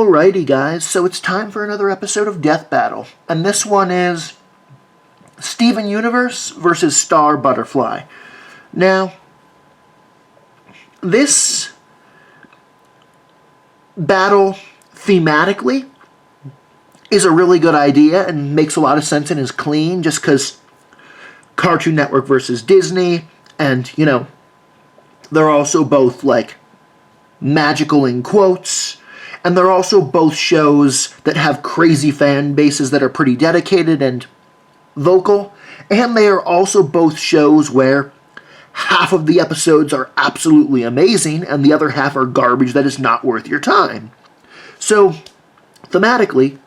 Alrighty guys, so it's time for another episode of Death Battle, and this one is Steven Universe versus Star Butterfly. Now, this battle thematically is a really good idea and makes a lot of sense and is clean just because Cartoon Network versus Disney, and they're also both like magical in quotes. And they're also both shows that have crazy fan bases that are pretty dedicated and vocal. And they are also both shows where half of the episodes are absolutely amazing and the other half are garbage that is not worth your time. So, thematically,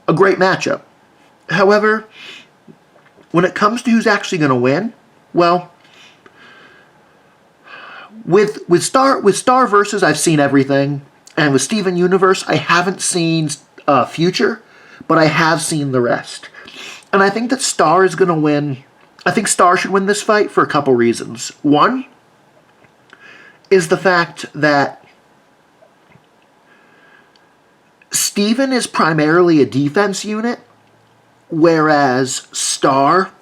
a great matchup. However, when it comes to who's actually going to win, well, with Star versus, I've seen everything. And with Steven Universe, I haven't seen Future, but I have seen the rest. And I think that Star is going to win. I think Star should win this fight for a couple reasons. One is the fact that Steven is primarily a defense unit, whereas Star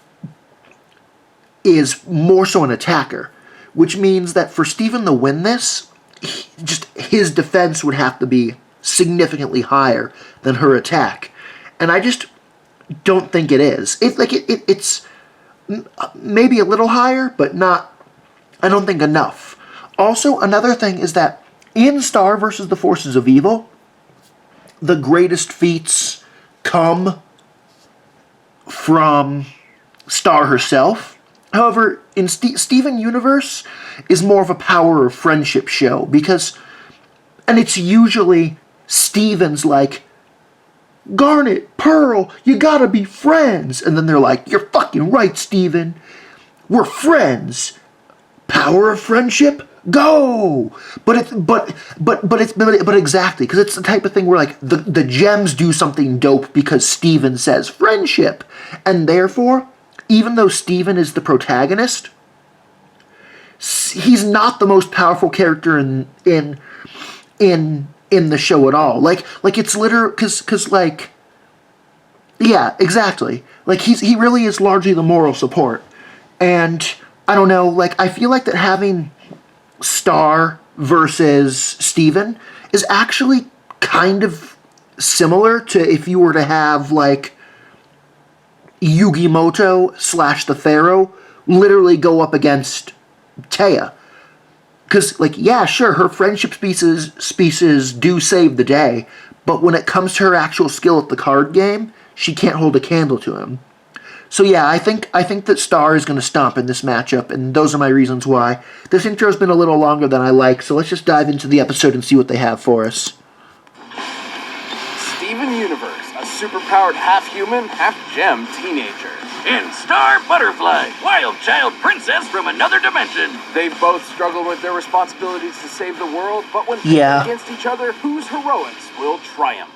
is more so an attacker. Which means that for Steven to win this, just his defense would have to be significantly higher than her attack, and I just don't think it is. It's maybe a little higher, but not. I don't think enough. Also, another thing is that in Star versus the Forces of Evil, the greatest feats come from Star herself. However, in Steven Universe is more of a power of friendship show and it's usually Steven's like, Garnet, Pearl, you gotta be friends. And then they're like, you're fucking right, Steven. We're friends. Power of friendship? Go! But exactly, because it's the type of thing where like the gems do something dope because Steven says friendship. And therefore, even though Steven is the protagonist, he's not the most powerful character in the show at all. Like it's literal because like, yeah, exactly. Like he really is largely the moral support, and I don't know. Like I feel like that having Star versus Steven is actually kind of similar to if you were to have like Yugimoto / the Pharaoh literally go up against Taya. Because, like, yeah, sure, her friendship species do save the day, but when it comes to her actual skill at the card game, she can't hold a candle to him. So yeah, I think that Star is going to stomp in this matchup, and those are my reasons why. This intro's been a little longer than I like, so let's just dive into the episode and see what they have for us. Steven Universe, a superpowered half-human, half-gem teenager. And Star Butterfly, wild child princess from another dimension. They both struggle with their responsibilities to save the world, but when pitted against each other, whose heroics will triumph?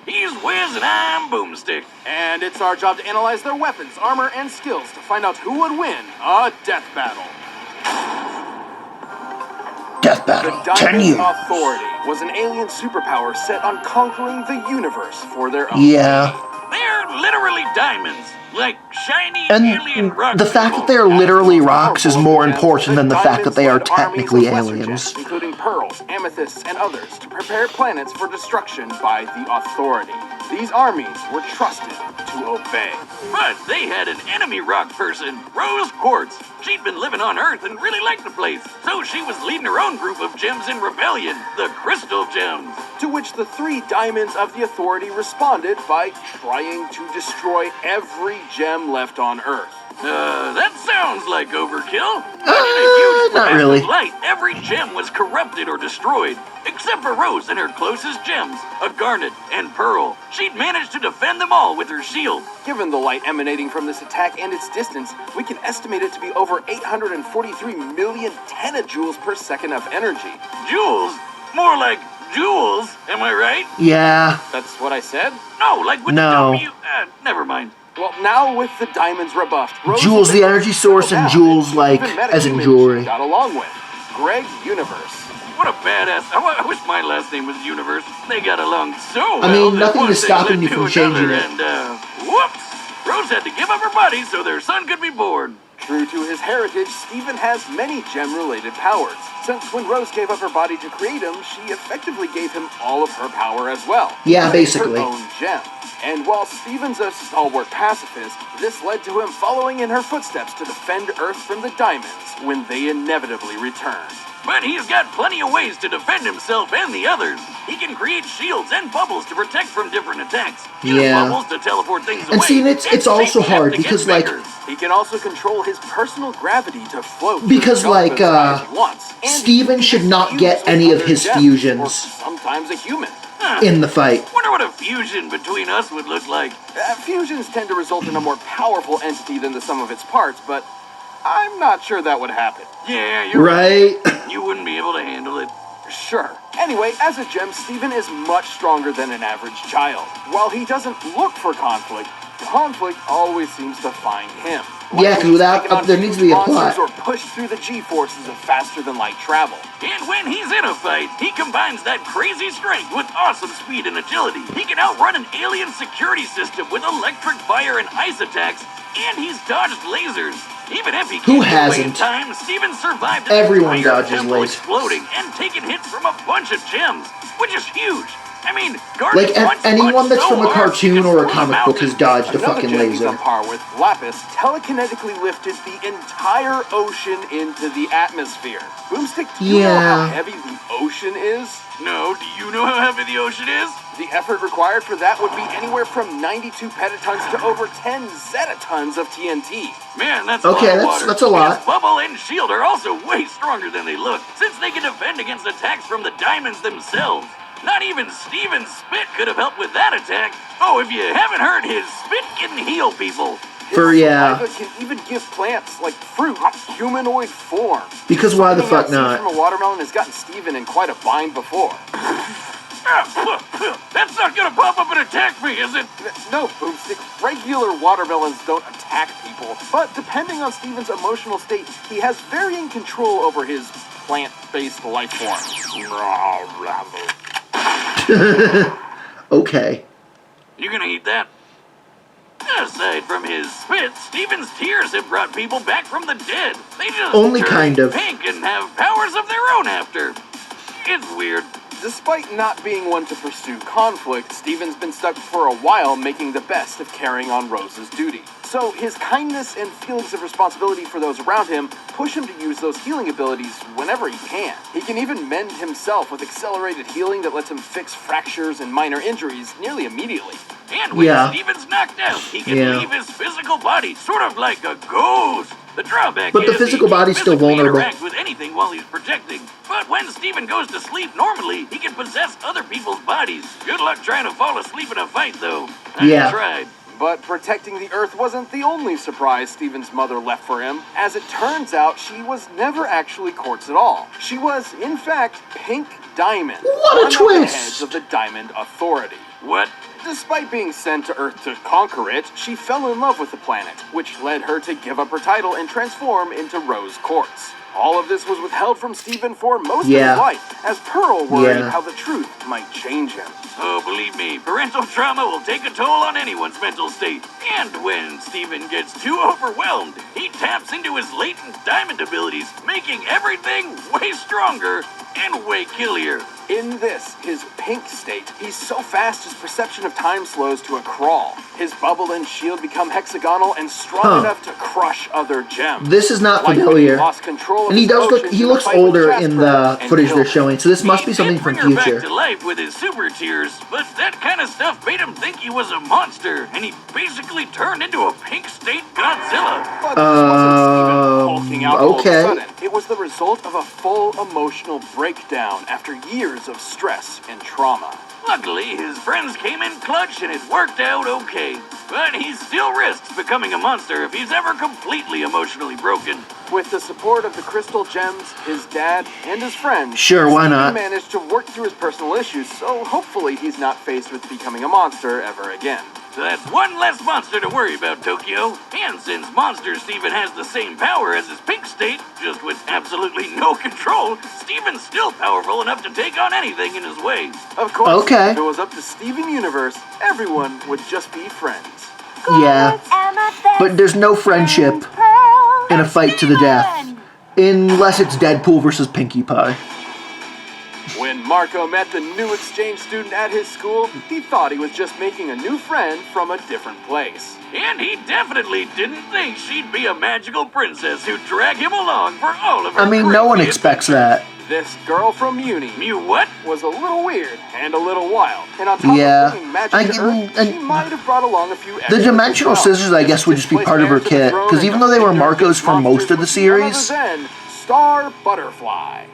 He's Wiz and I'm Boomstick. And it's our job to analyze their weapons, armor, and skills to find out who would win a death battle. Death battle, The 10 Diamond years. Authority was an alien superpower set on conquering the universe for their own. Yeah. They're literally diamonds, like shiny And alien rock. the fact that they are literally rocks is more important than the fact that they are technically aliens. Including pearls, amethysts, and others to prepare planets for destruction by the Authority. These armies were trusted to obey. But they had an enemy rock person, Rose Quartz. She'd been living on Earth and really liked the place, so she was leading her own group of gems in rebellion, the Crystal Gems. To which the 3 diamonds of the Authority responded by trying to destroy every gem left on Earth. That sounds like overkill. Not really. Light, every gem was corrupted or destroyed, except for Rose and her closest gems, a garnet and pearl. She'd managed to defend them all with her shield. Given the light emanating from this attack and its distance, we can estimate it to be over 843 million tenajoules per second of energy. Joules? More like jewels, am I right? Yeah. That's what I said? No, like with No. the W. Never mind. Well, now with the diamonds rebuffed, Rose Jewels, the energy source, and jewels, like, even as in metahumans jewelry. Got along with Greg Universe. What a badass. I wish my last name was Universe. They got along so well. I mean, that nothing one is thing stopping led you to from another, changing it. And, whoops! Rose had to give up her body so their son could be born. True to his heritage, Steven has many gem-related powers. Since when Rose gave up her body to create him, she effectively gave him all of her power as well. Yeah, But it's basically. her own gem. And while Steven's a stalwart pacifist, this led to him following in her footsteps to defend Earth from the Diamonds when they inevitably return. But he's got plenty of ways to defend himself and the others. He can create shields and bubbles to protect from different attacks. Use Yeah. bubbles to teleport things away. And see, it's and also shape hard shift to get because, like, bigger. He can also control his personal gravity to float. Because, through like, Jonathan's eyes once, and Steven he should can not fuse get with any of other his gems, fusions. or sometimes a human. Huh. in the fight. Wonder what a fusion between us would look like. Fusions tend to result in a more powerful entity than the sum of its parts, but I'm not sure that would happen. Yeah, you're Right? You wouldn't be able to handle it. Sure. Anyway, as a gem, Steven is much stronger than an average child. While he doesn't look for conflict always seems to find him. Yeah, 'cause when he's without- taken on there needs to be a huge monsters plot. Or pushed through the G-forces of faster-than-light travel. And when he's in a fight, he combines that crazy strength with awesome speed and agility. He can outrun an alien security system with electric fire and ice attacks, and he's dodged lasers. Even if he Who can't get away in hasn't? time, Steven survived an Everyone entire dodges temple lasers. exploding and taken hits from a bunch of gems, which is huge. I mean, Like, anyone that's from a cartoon or a comic comic book has dodged a Another fucking gem he's laser. on par with, Lapis, telekinetically lifted the entire ocean into the atmosphere. Boomstick, do you know how Yeah. heavy the ocean is? No, do you know how heavy the ocean is? The effort required for that would be anywhere from 92 petatons to over 10 zetatons of TNT. Man, that's Okay, a lot of that's- water. that's a lot. His Bubble and Shield are also way stronger than they look, since they can defend against attacks from the Diamonds themselves. Not even Steven's spit could have helped with that attack. Oh, if you haven't heard, his spit can heal people. For, His yeah. saliva can even give plants like fruit humanoid form. Because why the Finding out fuck seeds not? From a watermelon has gotten Steven in quite a bind before. That's not gonna pop up and attack me, is it? No, Boomstick, regular watermelons don't attack people. But depending on Steven's emotional state, he has varying control over his plant-based life form. Okay. You gonna eat that? Aside from his spit, Steven's tears have brought people back from the dead. They just Only turn kind of. pink and have powers of their own after. It's weird. Despite not being one to pursue conflict, Steven's been stuck for a while making the best of carrying on Rose's duty. So his kindness and feelings of responsibility for those around him push him to use those healing abilities whenever he can. He can even mend himself with accelerated healing that lets him fix fractures and minor injuries nearly immediately. And when Yeah. Steven's knocked out, he can Yeah. leave his physical body, sort of like a ghost. The drawback But the is physical he can't body's still physically vulnerable. interact with anything while he's projecting. But when Steven goes to sleep normally, he can possess other people's bodies. Good luck trying to fall asleep in a fight, though. Yeah. I tried. But protecting the Earth wasn't the only surprise Steven's mother left for him. As it turns out, she was never actually Quartz at all. She was, in fact, Pink Diamond. What a one of the twist! heads of the Diamond Authority. What? Despite being sent to Earth to conquer it, she fell in love with the planet, which led her to give up her title and transform into Rose Quartz. All of this was withheld from Steven for most of Yeah. his life, as Pearl worried Yeah. how the truth might change him. Oh, believe me, parental trauma will take a toll on anyone's mental state. And when Steven gets too overwhelmed, he taps into his latent diamond abilities, making everything way stronger and way killier. In this, his pink state, he's so fast his perception of time slows to a crawl. His bubble and shield become hexagonal and strong Huh. enough to crush other gems. This is not Like when familiar. lost control of And he his does look, emotions he in a looks fight with older in Jasper the and footage killed they're him. showing, so this must be He something did from bring her future. back to life with his super tears, but that kind of stuff made him think he was a monster, and he basically turned into a pink state Godzilla. But this wasn't Steven hulking out all of okay. a sudden. It was the result of a full emotional breakdown after years of stress and trauma. Luckily, his friends came in clutch and it worked out okay. But he still risks becoming a monster if he's ever completely emotionally broken. With the support of the Crystal Gems, his dad, and his friends, Sure, why Steven not? managed to work through his personal issues, so hopefully he's not faced with becoming a monster ever again. That's one less monster to worry about, Tokyo. And since Monster Steven has the same power as his pink state, just with absolutely no control, Steven's still powerful enough to take on anything in his way. Of course, Okay. if it was up to Steven Universe, everyone would just be friends. Yeah. But there's no friendship in a fight to the death. Unless it's Deadpool versus Pinkie Pie. When Marco met the new exchange student at his school, he thought he was just making a new friend from a different place. And he definitely didn't think she'd be a magical princess who'd drag him along for all of her I mean, no one crazy expects that. This girl from Muni Mew what? was a little weird and a little wild. And on top Yeah. of bringing magic to Earth, and she might have brought along a few The extras dimensional as well. scissors, I guess, would just be part of her kit. Because even though they were Marco's for most of the series, None other than Star Butterfly.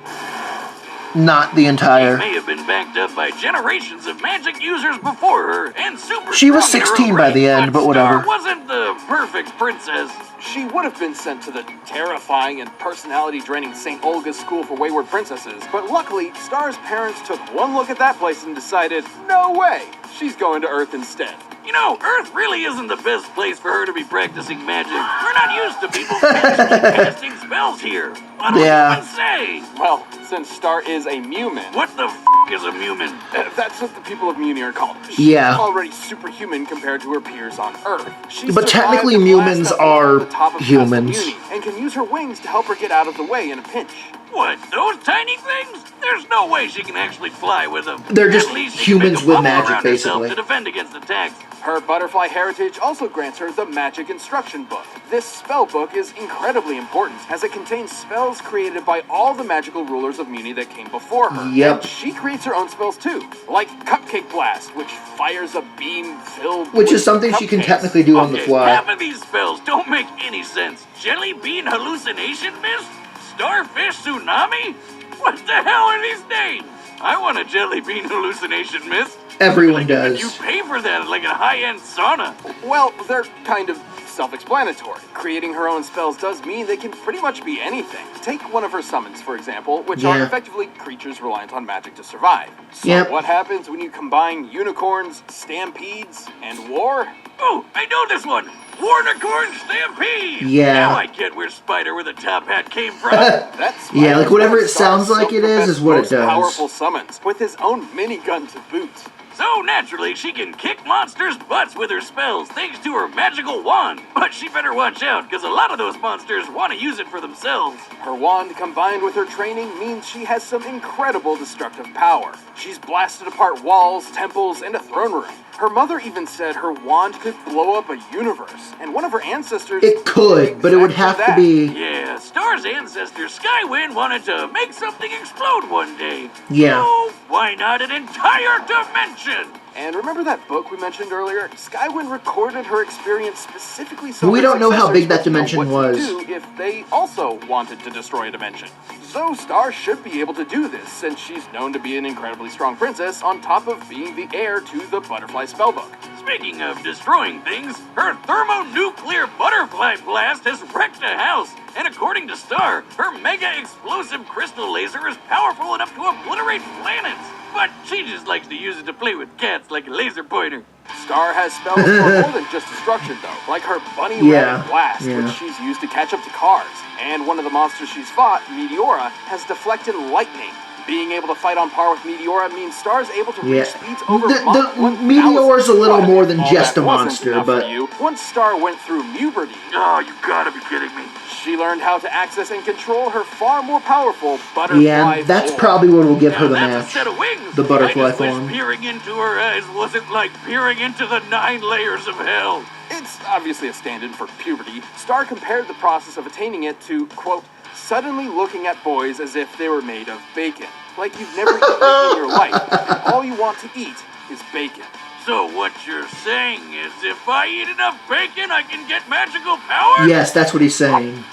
not the entire. May have been backed up by generations of magic users before her and super She was strong in her 16 own by the right, end, but whatever. Star wasn't the perfect princess. She would have been sent to the terrifying and personality-draining St. Olga's School for Wayward Princesses, but luckily, Star's parents took one look at that place and decided, no way, she's going to Earth instead. You know, Earth really isn't the best place for her to be practicing magic. We're not used to people magically casting spells here. What do Yeah. I even say? Well, since Star is a Mumin, What the is a Mumin? that's what the people of Muni are called. She's Yeah. already superhuman compared to her peers on Earth. She But survived technically, the blast Mumins that blew are up the top of Castle humans. Muni and can use her wings to help her get out of the way in a pinch. What, those tiny things? There's no way she can actually fly with them. They're just At least she can humans make a with bubble magic, around herself basically. to defend against attacks. Her butterfly heritage also grants her the Magic Instruction Book. This spell book is incredibly important as it contains spells created by all the magical rulers of Muni that came before her. Yep. And she creates her own spells too, like Cupcake Blast, which fires a beam filled Which with is something she can cupcakes. technically do on the Okay, fly. half of these spells don't make any sense. Jelly bean hallucination mist? Starfish tsunami? What the hell are these names? I want a jelly bean hallucination mist. Everyone Like, does. You pay for that like a high-end sauna. Well, they're kind of self-explanatory. Creating her own spells does mean they can pretty much be anything. Take one of her summons, for example, which are Yeah. effectively creatures reliant on magic to survive. So Yep. what happens when you combine unicorns, stampedes, and war? Oh, I know this one. Warnicorn Stampede. Yeah. Now I get where Spider with a top hat came from. That's Yeah, like whatever it Star's sounds like it is what it most does. Powerful summons with his own minigun to boot. So naturally, she can kick monsters' butts with her spells thanks to her magical wand. But she better watch out, because a lot of those monsters want to use it for themselves. Her wand combined with her training means she has some incredible destructive power. She's blasted apart walls, temples, and a throne room. Her mother even said her wand could blow up a universe, and one of her ancestors... It could, but it would have exactly to that. be. Yeah, Star's ancestor Skywind wanted to make something explode one day. Yeah. So why not an entire dimension? And remember that book we mentioned earlier? Skywyn recorded her experience specifically so We her don't know how big that successors would know dimension what to was. do if they also wanted to destroy a dimension. So Star should be able to do this, since she's known to be an incredibly strong princess, on top of being the heir to the Butterfly Spellbook. Speaking of destroying things, her thermonuclear butterfly blast has wrecked a house. And according to Star, her mega explosive crystal laser is powerful enough to obliterate planets. But she just likes to use it to play with cats like a laser pointer. Star has spells for more than just destruction, though, like her Bunny Yeah, Rabbit Blast, yeah. which she's used to catch up to cars. And one of the monsters she's fought, Meteora, has deflected lightning. Being able to fight on par with Meteora means Star's able to reach Yeah. speeds over The Mach 1,000. Meteor's a little But more than all just that a wasn't monster, enough but- for you. Once Star went through puberty, Oh, you gotta be kidding me. she learned how to access and control her far more powerful butterfly Yeah, that's form. probably what will give her the Now, that's a match. set of wings. The butterfly I just wish form. peering into her eyes wasn't like peering into the 9 layers of hell. It's obviously a stand-in for puberty. Star compared the process of attaining it to, quote, suddenly looking at boys as if they were made of bacon. Like you've never eaten in your life, and all you want to eat is bacon. So what you're saying is if I eat enough bacon, I can get magical powers? Yes, that's what he's saying.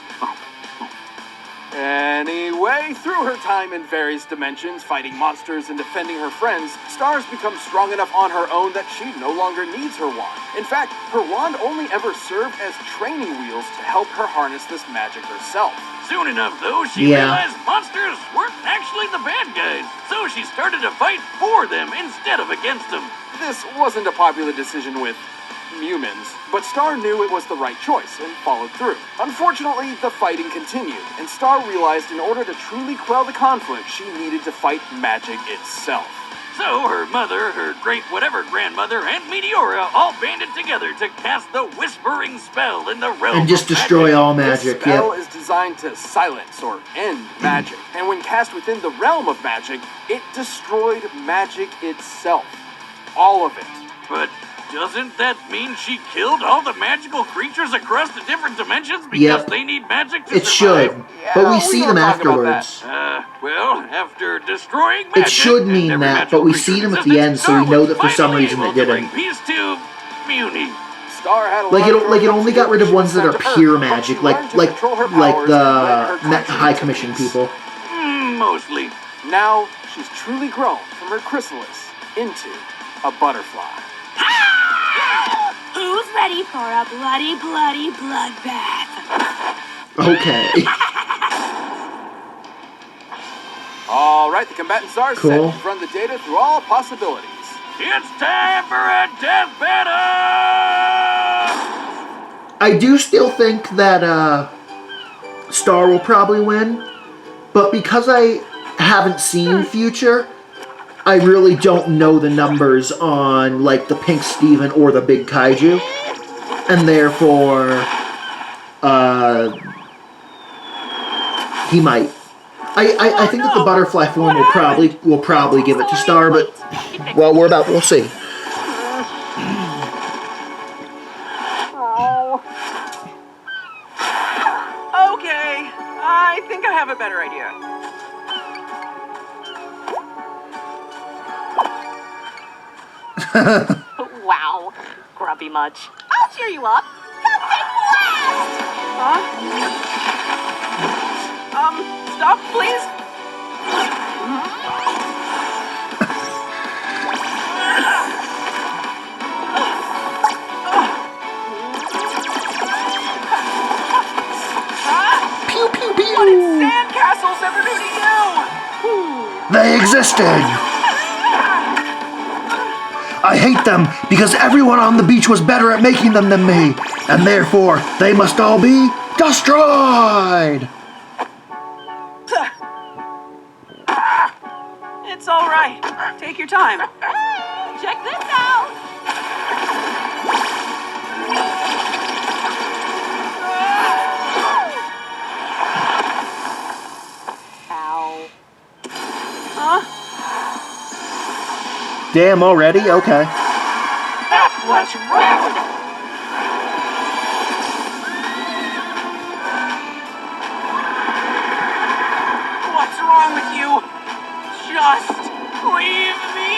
Anyway, through her time in various dimensions, fighting monsters and defending her friends, Star's become strong enough on her own that she no longer needs her wand. In fact, her wand only ever served as training wheels to help her harness this magic herself. Soon enough, though, she realized monsters weren't actually the bad guys, so she started to fight for them instead of against them. This wasn't a popular decision with humans, but Star knew it was the right choice and followed through. Unfortunately, the fighting continued, and Star realized in order to truly quell the conflict, she needed to fight magic itself. So her mother, her great-whatever-grandmother, and Meteora all banded together to cast the Whispering Spell in the realm And just of destroy magic. all This magic, spell yep. is designed to silence or end magic, and when cast within the realm of magic, it destroyed magic itself. All of it. But doesn't that mean she killed all the magical creatures across the different dimensions because Yep. they need magic to It survive? should. Yeah, But we we see don't them talk about afterwards. Well, after destroying magic, It should and mean every that, magical but we creature see them in at the end, existence, so we Star know was that for some finally reason it able to bring didn't. peace to Muni. Star had a Like lot of it only got rid of ones that are sent to Earth, pure but she magic, learned to like control her powers and led her the country High to Commission peace. people. Mostly. Now she's truly grown from her chrysalis into a butterfly. Who's ready for a bloody, bloody bloodbath? Okay. All right, the combatants are set. Cool. We've run the data through all possibilities. It's time for a death battle! I do still think that Star will probably win, but because I haven't seen Future, I really don't know the numbers on like the Pink Steven or the Big Kaiju, and therefore he might. I think that the butterfly form will probably give it to Star, but well, we'll see. Okay, I think I have a better idea. Wow, grubby much. I'll cheer you up. Celtic Blast! Stop, please. Pew pew What did pew. sandcastles ever do to you? They existed. I hate them because everyone on the beach was better at making them than me, and therefore they must all be destroyed. It's all right. Take your time. Check this out. Ow. Huh? Damn, already? Okay. What's wrong? What's wrong with you? Just leave me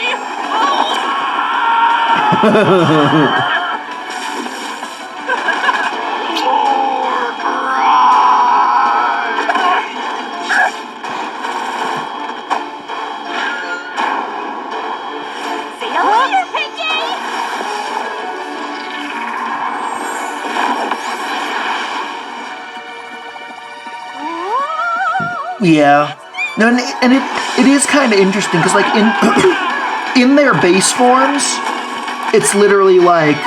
See you later, Pinky. Yeah. No, and it is kind of interesting because like in their base forms, it's literally like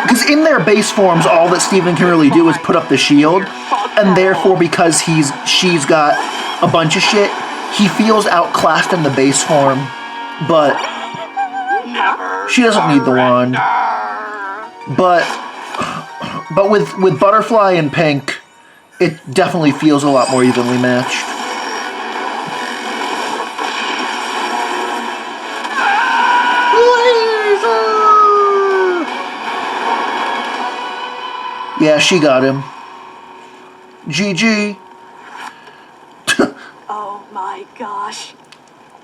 because in their base forms, all that Steven can really do is put up the shield, and therefore because she's got a bunch of shit, he feels outclassed in the base form, but she doesn't need the wand. But with Butterfly and Pink, it definitely feels a lot more evenly matched. Yeah, she got him. GG. Oh my gosh.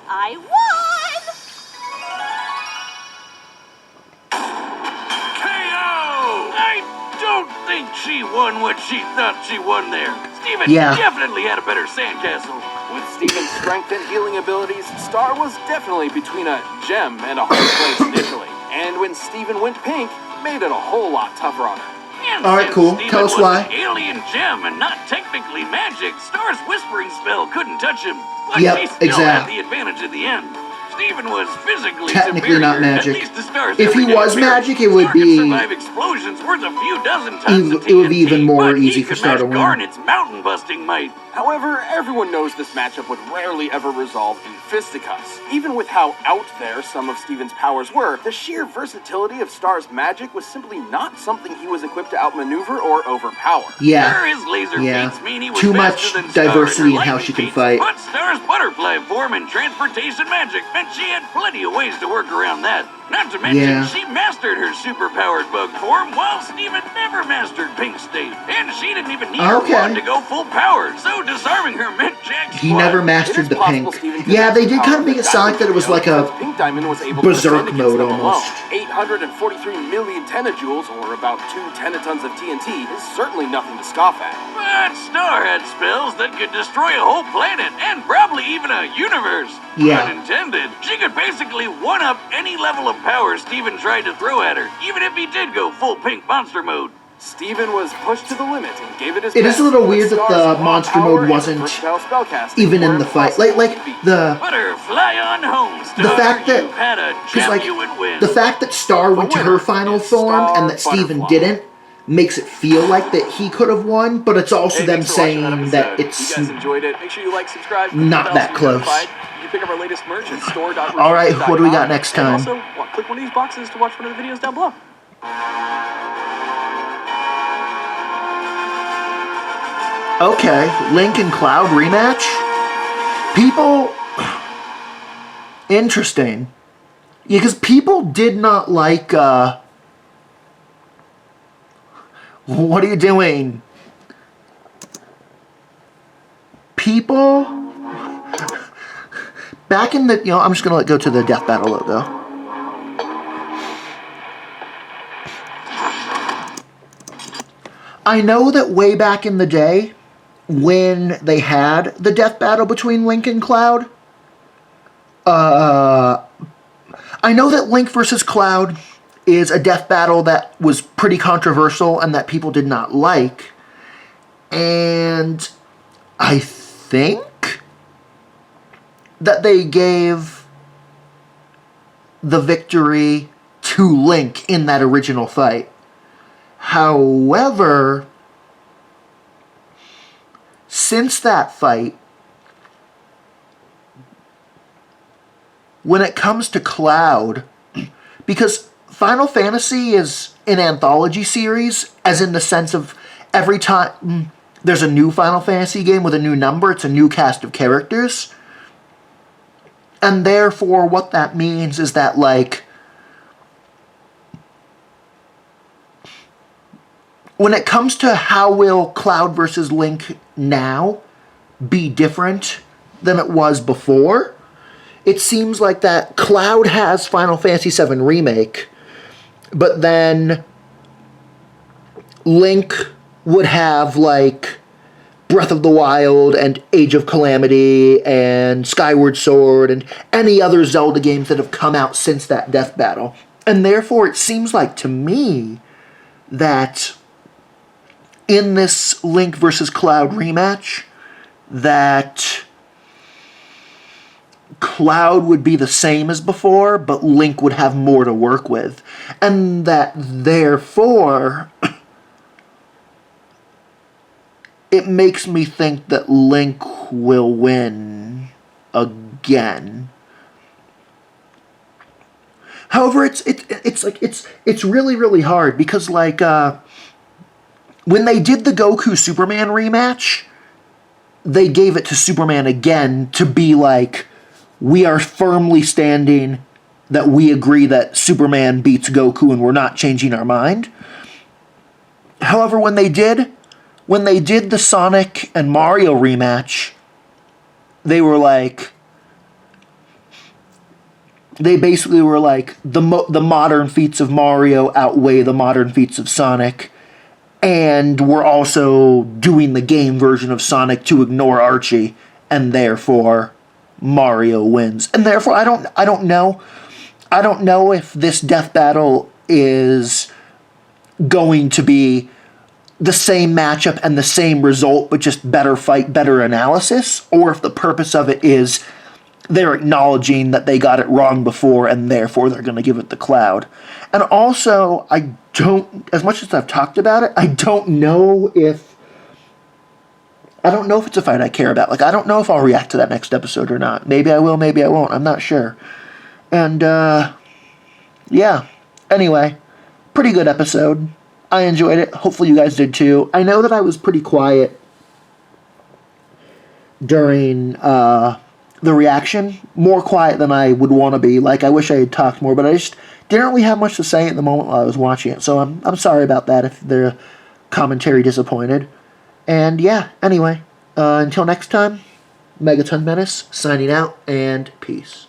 I won! KO! I don't think she won what she thought she won there. Steven Yeah. definitely had a better sandcastle. With Steven's strength and healing abilities, Star was definitely between a gem and a hard place initially. And when Steven went pink, made it a whole lot tougher on her. And All right, since cool. Steven Tell us was why. an alien gem and not technically magic, Star's whispering spell couldn't touch him. But Yep, she still exact. had the advantage at the end. Steven was physically Technically superior, not magic. At least to Star's If he everyday was appearance. magic, it would Star could be- survive explosions worth a few dozen tons of It would be even TNT, more but he easy for could Star to match win. Garnet's mountain-busting might. However, everyone knows this matchup would rarely ever resolve in fisticuffs. Even with how out there some of Steven's powers were, the sheer versatility of Star's magic was simply not something he was equipped to outmaneuver or overpower. Sure, Yeah. his laser Yeah. feats mean he was Too faster much than Star diversity her in how lightning she can feats, fight. But Star's butterfly form and transportation magic meant she had plenty of ways to work around that. Not to mention, Yeah. she mastered her superpowered bug form while Steven never mastered Pink State. And she didn't even need Okay. her wand to go full power, so disarming her meant jack He squat. never It mastered is the possible pink. Steven could Yeah, use they the did power kind of of make the it sound like that it was Diamond like a because Pink Diamond was able berserk to defend mode against them alone. almost. 843 million tenajoules, or about 2 tenatons of TNT, is certainly nothing to scoff at. But Star had spells that could destroy a whole planet and probably even a universe. Yeah. Pun intended. She could basically one-up any level of power Steven tried to throw at her, even if he did go full pink monster mode. Steven was pushed to the limit and gave it his It best. is a little but weird that Star's the raw monster power mode and wasn't versatile spellcasting even were in the fight. impossible Like to beat. the Fly on home, Star. the fact that You had a because like genuine win. the fact that Star went to her winner final is form Star and that Steven Butterfly. didn't makes it feel like that he could have won, but it's also Hey, them thanks for watching saying that that episode. it's If you guys enjoyed it, make sure you like, subscribe, click not the bell that so you're close. notified. You can pick up our latest merch at store.rooster.com. All right, what do we got next time? And also, click one of these boxes to watch one of the videos down below. Okay, Link and Cloud rematch. People, interesting. Yeah, because people did not like. What are you doing? People. Back in the, I'm just gonna go to the Death Battle logo. I know that way back in the day, when they had the death battle between Link and Cloud, I know that Link versus Cloud is a death battle that was pretty controversial and that people did not like. And I think that they gave the victory to Link in that original fight. However, since that fight, when it comes to Cloud, because Final Fantasy is an anthology series, as in the sense of every time there's a new Final Fantasy game with a new number, it's a new cast of characters. And therefore, what that means is that, like, when it comes to how will Cloud versus Link now be different than it was before, it seems like that Cloud has Final Fantasy VII Remake, but then Link would have, like, Breath of the Wild and Age of Calamity and Skyward Sword and any other Zelda games that have come out since that death battle. And therefore, it seems like to me that in this Link versus Cloud rematch, that Cloud would be the same as before, but Link would have more to work with. And that, therefore, it makes me think that Link will win again. However, it's really, really hard because, like, when they did the Goku Superman rematch, they gave it to Superman again to be like, we are firmly standing that we agree that Superman beats Goku and we're not changing our mind. However, when they did the Sonic and Mario rematch, they were like, they basically were like, the modern feats of Mario outweigh the modern feats of Sonic. and we're also doing the game version of Sonic to ignore Archie, and therefore Mario wins. And therefore, I don't know if this death battle is going to be the same matchup and the same result, but just better fight, better analysis, or if the purpose of it is they're acknowledging that they got it wrong before and therefore they're going to give it the cloud. And also, I don't, as much as I've talked about it, I don't know if it's a fight I care about. Like, I don't know if I'll react to that next episode or not. Maybe I will, maybe I won't. I'm not sure. And, yeah. Anyway, pretty good episode. I enjoyed it. Hopefully you guys did too. I know that I was pretty quiet during the reaction. More quiet than I would want to be. Like, I wish I had talked more, but I just didn't really have much to say at the moment while I was watching it. So I'm sorry about that if the commentary disappointed. And yeah, anyway, until next time, Megaton Menace signing out, and peace.